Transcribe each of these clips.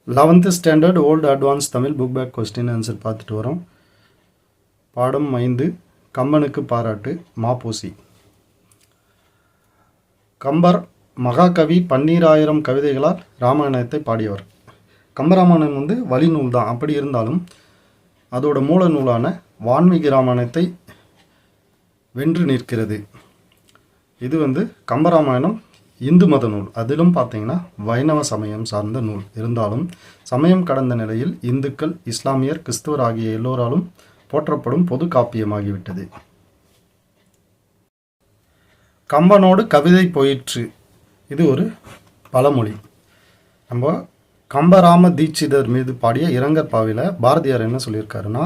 11th standard old advance Tamil book back question answer பார்த்துட்டு வரோம். பாடம் 5 கம்பனுக்கு பாராட்டு மாப்போசி. கம்பர் மகாகவி 12,000 கவிதைகளால் ராமாயணத்தை பாடியவர். கம்பராமாயணம் வழிநூல் தான். அப்படி இருந்தாலும் அதோட மூல நூலான வான்மீகி ராமாயணத்தை வென்று நிற்கிறது. இது கம்பராமாயணம் இந்து மத நூல். அதிலும் பார்த்தீங்கன்னா வைணவ சமயம் சார்ந்த நூல். இருந்தாலும் சமயம் கடந்த நிலையில் இந்துக்கள், இஸ்லாமியர், கிறிஸ்துவர் ஆகிய எல்லோராலும் போற்றப்படும் பொது காப்பியமாகிவிட்டது. கம்பனோடு கவிதை போயிற்று. இது ஒரு பழமொழி. நம்ம கம்பராம தீட்சிதர் மீது பாடிய இரங்கற் பாவில பாரதியார் என்ன சொல்லியிருக்காருன்னா,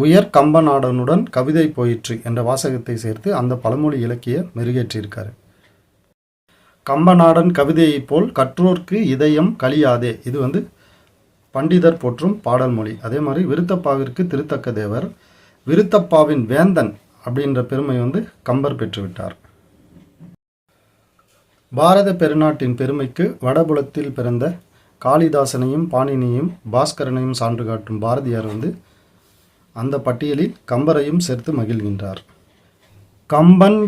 உயர் கம்பநாடனுடன் கவிதை போயிற்று என்ற வாசகத்தை சேர்த்து அந்த பழமொழி இலக்கிய மெருகேற்றியிருக்காரு. கம்பநாடன் கவிதையைப் போல் கற்றோர்க்கு இதயம் கலியாதே. இது பண்டிதர் போற்றும் பாடல் மொழி. அதே மாதிரி விருத்தப்பாவிற்கு திருத்தக்க தேவர், விருத்தப்பாவின் வேந்தன் அப்படின்ற பெருமை கம்பர் பெற்றுவிட்டார். பாரத பெருநாட்டின் பெருமைக்கு வடபுலத்தில் பிறந்த காளிதாசனையும் பாணினியையும் பாஸ்கரனையும் சான்று காட்டும் பாரதியார் அந்த பட்டியலில் கம்பரையும் சேர்த்து மகிழ்கின்றார். கம்பன்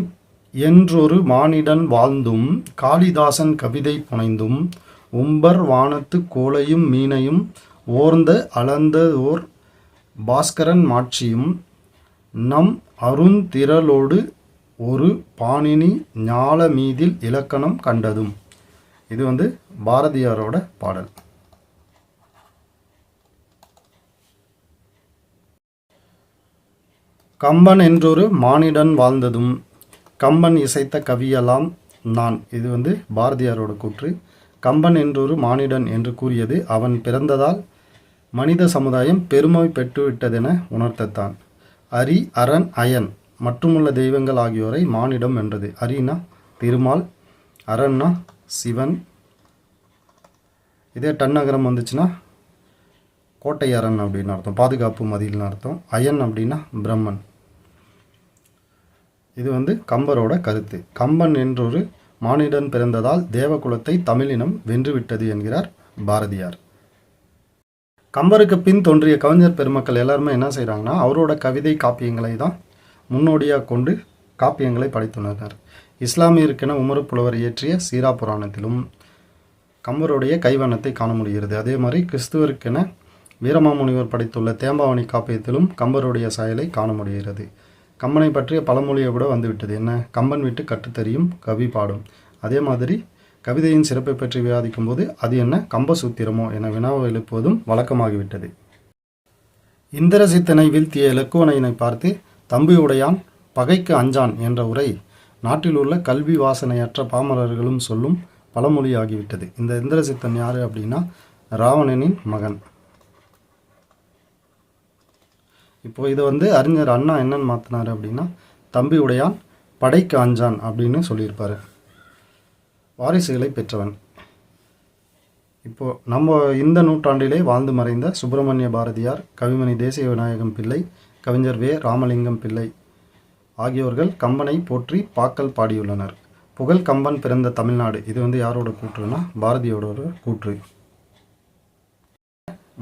என்றொரு மானிடன் வாழ்ந்தும் காளிதாசன் கவிதை புனைந்தும் உம்பர் வானத்து கோளையும் மீனையும் ஓர்ந்த அளந்த ஓர் பாஸ்கரன் மாட்சியும் நம் அருந்திரளோடு ஒரு பாணினி ஞால மீதில் இலக்கணம் கண்டதும். இது பாரதியாரோட பாடல். கம்பன் என்றொரு மானிடன் வாழ்ந்ததும் கம்பன் இசைத்த கவியெல்லாம் நான். இது பாரதியாரோட கூற்று. கம்பன் என்றொரு மானிடன் என்று கூறியது அவன் பிறந்ததால் மனித சமுதாயம் பெருமை பெற்றுவிட்டதென உணர்த்தத்தான். அரி, அரண், அயன் மற்றுமுள்ள தெய்வங்கள் ஆகியோரை மானிடம் என்றது. அரினா திருமால், அரண்னா சிவன். இதே டன்னகரம் வந்துச்சுன்னா கோட்டை அரண் அப்படின்னு அர்த்தம், பாதுகாப்பு மதில்னு அர்த்தம். அயன் அப்படின்னா பிரம்மன். இது கம்பரோட கருத்து. கம்பன் என்றொரு மானிடன் பிறந்ததால் தேவகுலத்தை தமிழினம் வென்றுவிட்டது என்கிறார் பாரதியார். கம்பருக்கு பின் தோன்றிய கவிஞர் பெருமக்கள் எல்லாருமே என்ன செய்கிறாங்கன்னா, அவரோட கவிதை காப்பியங்களை தான் முன்னோடியாக கொண்டு காப்பியங்களை படைத்துள்ளனர். இஸ்லாமியருக்கென உமரு புலவர் இயற்றிய சீரா புராணத்திலும் கம்பருடைய கைவண்ணத்தை காண முடிகிறது. அதே மாதிரி கிறிஸ்துவருக்கென வீரமாமுனிவர் படைத்துள்ள தேம்பாவணி காப்பியத்திலும் கம்பருடைய சாயலை காண முடிகிறது. கம்பனை பற்றிய பழமொழியை கூட வந்துவிட்டது. என்ன? கம்பன் விட்டு கற்றுத்தறியும் கவி பாடும். அதே மாதிரி கவிதையின் சிறப்பை பற்றி விவாதிக்கும் போது அது என்ன கம்பசூத்திரமோ என வினாவை எழுப்புவதும் வழக்கமாகிவிட்டது. இந்திரசித்தனை வீழ்த்திய இலக்குவனையினை பார்த்து தம்பியுடையான் பகைக்கு அஞ்சான் என்ற உரை நாட்டில் உள்ள கல்வி வாசனையற்ற பாமரர்களும் சொல்லும் பழமொழி ஆகிவிட்டது. இந்த இந்திரசித்தன் யார் அப்படின்னா ராவணனின் மகன். இப்போது இதை அறிஞர் அண்ணா என்னன்னு மாற்றினார் அப்படின்னா, தம்பி உடையான் படைக்கு அஞ்சான் அப்படின்னு சொல்லியிருப்பார். வாரிசுகளை பெற்றவன். இப்போது நம்ம இந்த நூற்றாண்டிலே வாழ்ந்து மறைந்த சுப்பிரமணிய பாரதியார், கவிமணி தேசிய விநாயகம் பிள்ளை, கவிஞர் வே. ராமலிங்கம் பிள்ளை ஆகியோர்கள் கம்பனை போற்றி பாக்கள் பாடியுள்ளனர். புகழ் கம்பன் பிறந்த தமிழ்நாடு. இது யாரோட கூற்றுனா பாரதியோட கூற்று.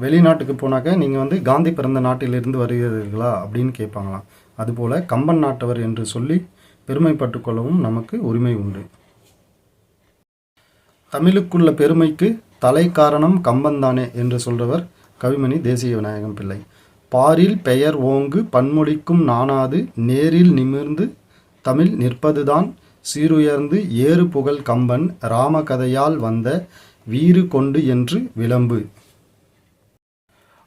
வெளிநாட்டுக்கு போனாக்க நீங்கள் காந்தி பிறந்த நாட்டிலிருந்து வருகிறீர்களா அப்படின்னு கேட்பாங்களாம். அதுபோல் கம்பன் நாட்டவர் என்று சொல்லி பெருமைப்பட்டு கொள்ளவும் நமக்கு உரிமை உண்டு. தமிழுக்குள்ள பெருமைக்கு தலை காரணம் கம்பன்தானே என்று சொல்றவர் கவிமணி தேசிய விநாயகம் பிள்ளை. பாரில் பெயர் ஓங்கு பன்மொழிக்கும் நாணாது நேரில் நிமிர்ந்து தமிழ் நிற்பதுதான் சீருயர்ந்து ஏறு புகழ் கம்பன் ராமகதையால் வந்த வீறு கொண்டு என்று விளம்பு.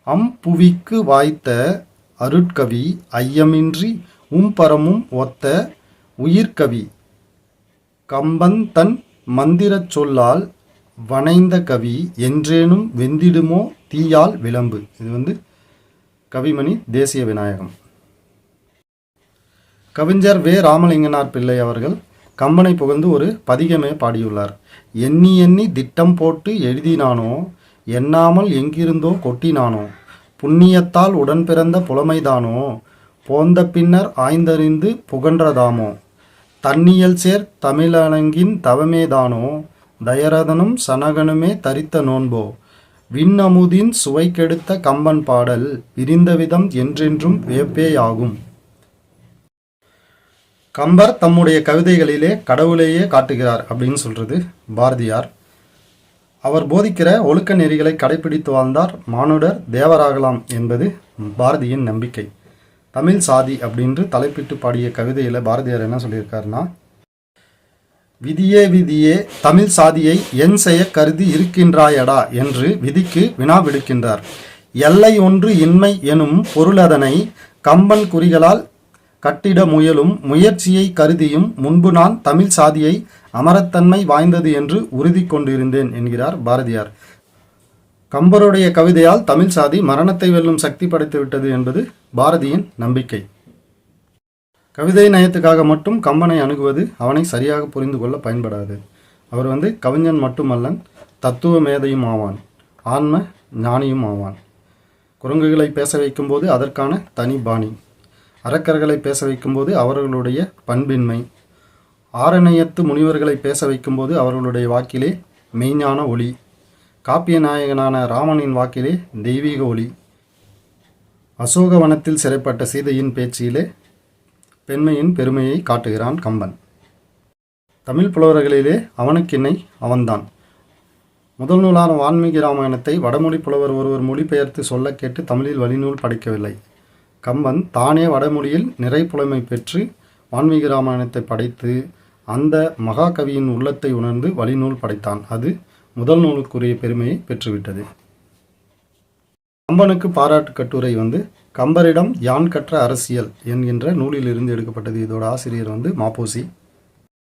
அம்புவிக்கு வாய்த்த அருட்கவி ஐயமின்றி உம்பரமும் ஒத்த உயிர்கவி கம்பன் தன் மந்திரச் சொல்லால் வனைந்த கவி என்றேனும் வெந்திடுமோ தீயால் விளம்பு. இது கவிமணி தேசிய விநாயகம். கவிஞர் வே. ராமலிங்கனார் பிள்ளை அவர்கள் கம்பனை புகழ்ந்து ஒரு பதிகமே பாடியுள்ளார். எண்ணி எண்ணி திட்டம் போட்டு எழுதினானோ எண்ணாமல் எங்கிருந்தோ கொட்டினானோ புண்ணியத்தால் உடன் பிறந்த புலமைதானோ போந்த பின்னர் ஆய்ந்தறிந்து புகன்றதாமோ தன்னியல் சேர் தமிழனங்கின் தவமேதானோ தயரதனும் சனகனுமே தரித்த நோன்போ விண்ணமுதின் சுவை கெடுத்த கம்பன் பாடல் விரிந்த விதம் என்றென்றும் வேப்பேயாகும். கம்பர் தம்முடைய கவிதைகளிலே கடவுளையே காட்டுகிறார் அப்படின்னு சொல்றது பாரதியார். அவர் போதிக்கிற ஒழுக்க நெறிகளை கடைபிடித்து வாழ்ந்தார் மானுடர் தேவராகலாம் என்பது பாரதியின் நம்பிக்கை. தமிழ் சாதி அப்படின்று தலைப்பிட்டு பாடிய கவிதையில் பாரதியார் என்ன சொல்லியிருக்காருன்னா, விதியே விதியே தமிழ் சாதியை என் செய்ய கருதி இருக்கின்றாயடா என்று விதிக்கு வினா விடுக்கின்றார். எல்லை ஒன்று இன்மை எனும் பொருளதனை கம்பன் குறிகளால் கட்டிட முயலும் முயற்சியை கருதியும் முன்பு நான் தமிழ் சாதியை அமரத்தன்மை வாய்ந்தது என்று உறுதி கொண்டிருந்தேன் என்கிறார் பாரதியார். கம்பருடைய கவிதையால் தமிழ் சாதி மரணத்தை வெல்லும் சக்தி படைத்து விட்டது என்பது பாரதியின் நம்பிக்கை. கவிதை நயத்துக்காக மட்டும் கம்பனை அணுகுவது அவனை சரியாக புரிந்து கொள்ள பயன்படாது. அவர் கவிஞன் மட்டுமல்லன், தத்துவ மேதையும் ஆவான், ஆன்ம ஞானியும் ஆவான். குரங்குகளை பேச வைக்கும்போது அதற்கான தனி பாணி, அரக்கர்களை பேச வைக்கும்போது அவர்களுடைய பண்பின்மை, ஆரணையத்து முனிவர்களை பேச வைக்கும்போது அவர்களுடைய வாக்கிலே மெய்ஞான ஒளி, காப்பிய நாயகனான ராமனின் வாக்கிலே தெய்வீக ஒளி, அசோகவனத்தில் சிறைப்பட்ட சீதையின் பேச்சிலே பெண்மையின் பெருமையை காட்டுகிறான் கம்பன். தமிழ் புலவர்களிலே அவனுக்கிணை அவன்தான். முதல் நூலான வான்மீகி ராமாயணத்தை வடமொழி புலவர் ஒருவர் மொழிபெயர்த்து சொல்ல கேட்டு தமிழில் வழிநூல் படைக்கவில்லை. கம்பன் தானே வடமொழியில் நிறை புலமை பெற்று வான்மீகி ராமாயணத்தை படைத்து அந்த மகாகவியின் உள்ளத்தை உணர்ந்து வழிநூல் படைத்தான். அது முதல் நூலுக்குரிய பெருமையை பெற்றுவிட்டது. கம்பனுக்கு பாராட்டு கட்டுரை கம்பரிடம் யான் கற்ற அரசியல் என்கின்ற நூலிலிருந்து எடுக்கப்பட்டது. இதோட ஆசிரியர் மாப்போசி.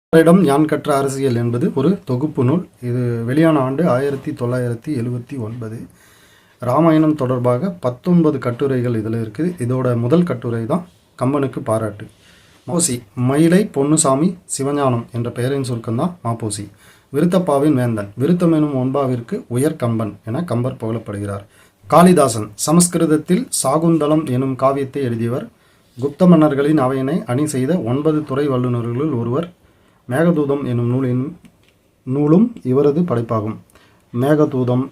கம்பரிடம் யான் கற்ற அரசியல் என்பது ஒரு தொகுப்பு நூல். இது வெளியான ஆண்டு 1979. ராமாயணம் தொடர்பாக 19 கட்டுரைகள் இதில் இருக்குது. இதோட முதல் கட்டுரை தான் கம்பனுக்கு பாராட்டு. மாப்போசி மயிலை பொன்னுசாமி சிவஞானம் என்ற பெயரின் சுருக்கம்தான் மாப்போசி. விருத்தப்பாவின் வேந்தன், விருத்தம் எனும் ஒன்பாவிற்கு உயர் கம்பன் என கம்பர் புகழப்படுகிறார். காளிதாசன் சமஸ்கிருதத்தில் சாகுந்தலம் எனும் காவியத்தை எழுதியவர். குப்த மன்னர்களின் அவையினை அணி செய்த 9 துறை வல்லுநர்களுள் ஒருவர். மேகதூதம் எனும் நூலும் இவரது படைப்பாகும். மேகதூதம்,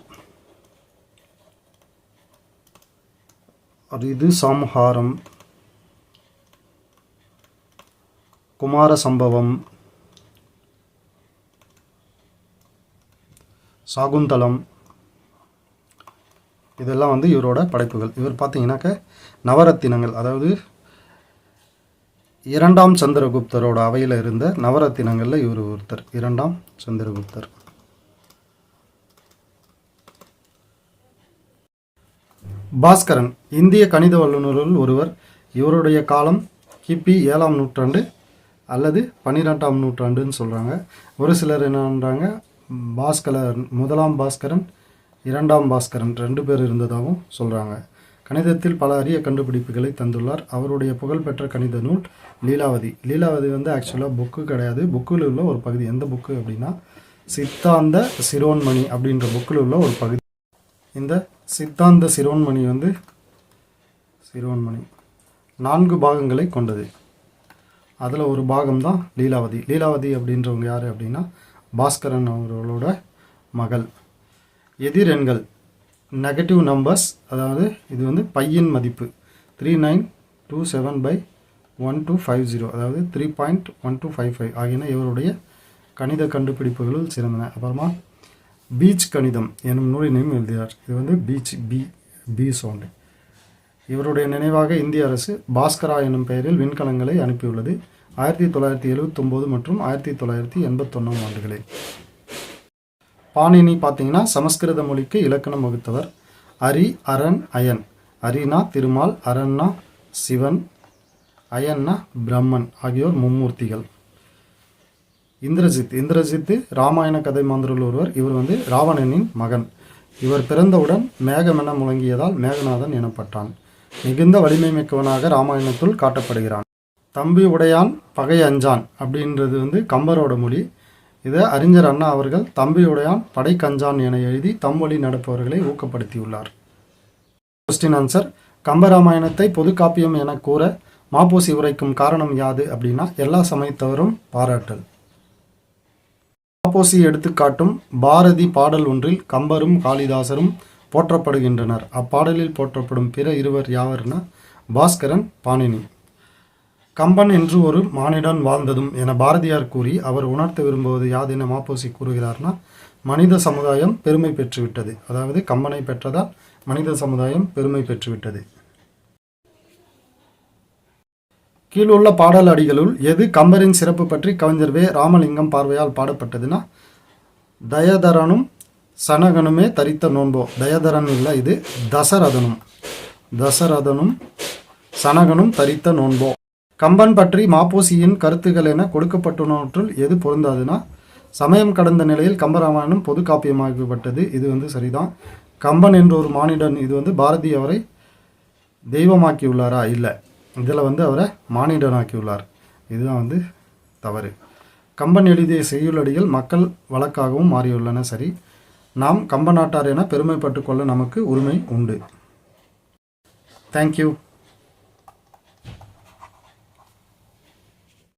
இது சம்ஹாரம், குமார சம்பவம், சாகுந்தலம், இதெல்லாம் இவரோட படைப்புகள். இவர் பார்த்தீங்கன்னாக்க நவரத்தினங்கள், அதாவது 2ஆம் சந்திரகுப்தரோட அவையில் இருந்த நவரத்தினங்களில் இவர் ஒருத்தர். 2ஆம் சந்திரகுப்தர். பாஸ்கரன் இந்திய கணித வல்லுநர்கள் ஒருவர். இவருடைய காலம் கிபி 7ஆம் நூற்றாண்டு அல்லது 12ஆம் நூற்றாண்டுன்னு சொல்கிறாங்க. ஒரு சிலர் என்னன்றாங்க, பாஸ்கரன் 1ஆம் பாஸ்கரன் 2ஆம் பாஸ்கரன் 2 பேர் இருந்ததாகவும் சொல்கிறாங்க. கணிதத்தில் பல அரிய கண்டுபிடிப்புகளை தந்துள்ளார். அவருடைய புகழ்பெற்ற கணித நூல் லீலாவதி. லீலாவதி ஆக்சுவலாக புக்கு கிடையாது, புக்கில் உள்ள ஒரு பகுதி. எந்த புக்கு அப்படின்னா சித்தாந்த சிரோன்மணி அப்படின்ற புக்கில் உள்ள ஒரு பகுதி. இந்த சித்தாந்த சிரோன்மணி சிரோன்மணி 4 பாகங்களை கொண்டது. அதில் ஒரு பாகம்தான் லீலாவதி. லீலாவதி அப்படின்றவங்க யார் அப்படின்னா பாஸ்கரன் அவர்களோட மகள். எதிரெண்கள் நெகட்டிவ் நம்பர்ஸ், அதாவது இது பையின் மதிப்பு 3927/1250, அதாவது 3.1255 ஆகியன இவருடைய கணித கண்டுபிடிப்புகளில் சிறந்தன. அப்புறமா பீச் கணிதம் எனும் நூலினையும் எழுதினார். இது பீச் பி சவுண்டு. இவருடைய நினைவாக இந்திய அரசு பாஸ்கரா எனும் பெயரில் விண்கலங்களை அனுப்பியுள்ளது 1979 மற்றும் 1981 ஆண்டுகளில். பாணினி பார்த்தீங்கன்னா சமஸ்கிருத மொழிக்கு இலக்கணம் வகுத்தவர். அரி, அரண், அயன். அரினா திருமால், அரண்னா சிவன், அயன்னா பிரம்மன் ஆகியோர் மும்மூர்த்திகள். இந்திரஜித்து ராமாயண கதை மாந்தருள் ஒருவர். இவர் ராவணனின் மகன். இவர் பிறந்தவுடன் மேகமென முழங்கியதால் மேகநாதன் எனப்பட்டான். மிகுந்த வலிமை மிக்கவனாக ராமாயணத்துள் காட்டப்படுகிறான். தம்பி உடையான் பகை அஞ்சான் அப்படின்றது கம்பரோட மொழி. இதை அறிஞர் அண்ணா அவர்கள் தம்பி உடையான் படை கஞ்சான் என எழுதி தம் வழி நடப்பவர்களை ஊக்கப்படுத்தியுள்ளார். Question answer. கம்பராமாயணத்தை பொது காப்பியம் என கூற மாப்போசி உரைக்கும் காரணம் யாது அப்படின்னா எல்லா சமயத்தவரும் பாராட்டல். மாப்போசி எடுத்துக்காட்டும் பாரதி பாடல் ஒன்றில் கம்பரும் காளிதாசரும் போற்றப்படுகின்றனர். அப்பாடலில் போற்றப்படும் பிற இருவர் யாவர்னா பாஸ்கரன், பாணினி. கம்பன் என்று ஒரு மானிடன் வாழ்ந்ததும் என பாரதியார் கூறி அவர் உணர்த்த விரும்புவது யாதென மாப்போசி கூறுகிறார்னா, மனித சமுதாயம் பெருமை பெற்றுவிட்டது. அதாவது கம்பனை பெற்றதால் மனித சமுதாயம் பெருமை பெற்றுவிட்டது. கீழுள்ள பாடல் அடிகளுள் எது கம்பரின் சிறப்பு பற்றி கவிஞர் வே. ராமலிங்கம் பார்வையால் பாடப்பட்டதுன்னா, தயதரனும் சனகனுமே தரித்த நோன்போ. தயதரன் இல்லை, இது தசரதனும் சனகனும் தரித்த நோன்போ. கம்பன் பற்றி மாப்போசியின் கருத்துக்கள் என கொடுக்கப்பட்டுள்ளவற்றுள் எது பொருந்தாதுன்னா, சமயம் கடந்த நிலையில் கம்பராமாயணம் பொது காப்பியமாக்கப்பட்டது. இது சரிதான். கம்பன் என்ற ஒரு மானிடன், இது பாரதி அவரை தெய்வமாக்கியுள்ளாரா? இல்லை, இதில் அவரை மானிடனாக்கியுள்ளார். இதுதான் தவறு. கம்பன் எழுதிய செய்யுளடிகள் மக்கள் வழக்காகவும் மாறியுள்ளன. சரி, நாம் கம்ப நாட்டார் என பெருமைப்பட்டு கொள்ள நமக்கு உரிமை உண்டு. தேங்க்யூ.